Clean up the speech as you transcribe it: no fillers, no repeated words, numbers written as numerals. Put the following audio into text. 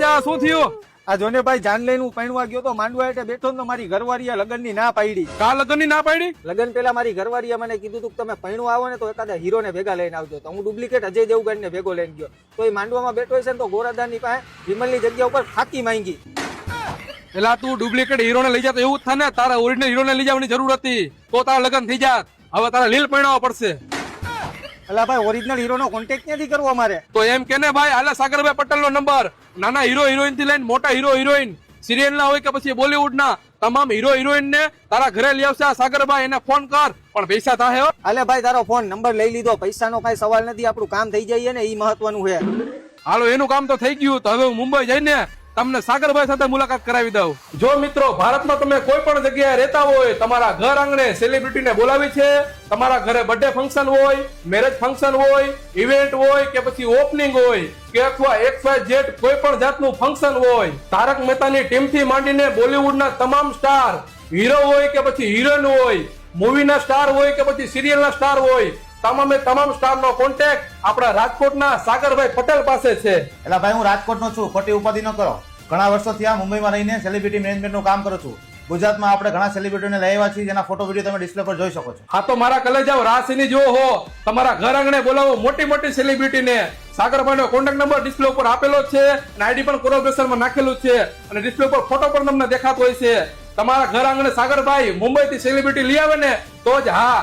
જા શું થયું? આ જોને ભાઈ જાન લઈને હું પૈણવા ગયો તો માંડવા એટલે બેઠો ને તો મારી ઘરવાળીએ લગ્નની ના પાડી. કા લગ્નની ના પાડી? લગ્ન પેલા મારી ઘરવાળીએ મને કીધું તું કે તમે પૈણવા આવો ને તો એકાદા હીરોને ભેગા લઈને આવજો. તો હું ડુપ્લિકેટ અજય દેવગણને ભેગો લઈને ગયો તો એ માંડવામાં બેઠો છે ને તો ગોરાદાની પાસે વિમલની જગ્યા ઉપર ફાકી માંગી. એલા તું ડુપ્લિકેટ હીરોને લઈ જાતો એવું જ થાય ને, તારા ઓરિજિનલ હીરોને લઈ જવાની જરૂર હતી તો તારા લગ્ન થઈ જાત. હવે તારા લીલ પૈણાવવા પડશે. અલા ભાઈ ઓરિજિનલ હીરોનો કોન્ટેક્ટ ક્યાંથી કરવો મારે? તો એમ કે ને ભાઈ, આલા સાગરભાઈ પટેલનો નંબર. નાના હીરો હિરોઈન થી લઈને મોટા હીરો હિરોઈન, સિરિયલ ના હોય કે પછી બોલીવુડ ના તમામ હીરો હિરોઈન ને તારા ઘરે લઈ આવશે આ સાગરભાઈ. એને ફોન કર, પણ પૈસા થાય હો. અલે ભાઈ તારો ફોન નંબર લઈ લીધો, પૈસાનો કઈ સવાલ નથી, આપણું કામ થઈ જાય ને એ મહત્વનું છે. હાલો એનું કામ તો થઈ ગયું, તો હવે હું મુંબઈ જઈને તમને સાગરભાઈ સાથે મુલાકાત કરાવી દઉં. જો મિત્રો ભારતમાં તમે કોઈ પણ જગ્યાએ રહેતા હોય, તમારા ઘર આંગણે સેલિબ્રિટીને બોલાવી છે, તમારા ઘરે બર્થડે ફંક્શન હોય, મેરેજ ફંક્શન હોય, ઇવેન્ટ હોય કે પછી ઓપનિંગ હોય કે અથવા XYZ કોઈ પણ જાતનું ફંક્શન હોય, તારક મહેતાની ટીમથી માંડીને બોલિવૂડના તમામ સ્ટાર, હીરો હોય કે પછી હિરોઈન હોય, મૂવીના સ્ટાર હોય કે પછી સિરિયલના સ્ટાર હોય, તમામે તમામ સ્ટાર નો કોન્ટેક્ટ આપણા રાજકોટના સાગરભાઈ પટેલ પાસે છે. એટલે ભાઈ હું રાજકોટ નો છું, ખોટી ઉપાધિ ન કરો. ઘણા વર્ષોથી આ મુંબઈમાં રહીને સેલિબ્રિટી મેનેજમેન્ટ નું કામ કરું છું. ગુજરાતમાં આપણે ઘણા સેલિબ્રિટીને લઈ આવ્યા છીએ, જેના ફોટો વિડીયો તમે ડિસ્પ્લે પર જોઈ શકો છો. હા તો મારા કલેજાઓ રાસીની જો હો, તમારા ઘર આંગણે બોલાવો મોટી મોટી સેલિબ્રિટીને. સાગરભાઈ નો કોન્ટેક્ટ નંબર ડિસ્પ્લે ઉપર આપેલો છે અને આઈડી પણ કોરોગ્રેશનમાં નાખેલું છે અને ડિસ્પ્લે ઉપર ફોટો પણ તમને દેખાતો હોય છે. તમારા ઘર આંગણે સાગરભાઈ મુંબઈ થી સેલિબ્રિટી લઈ આવે ને તો જ હા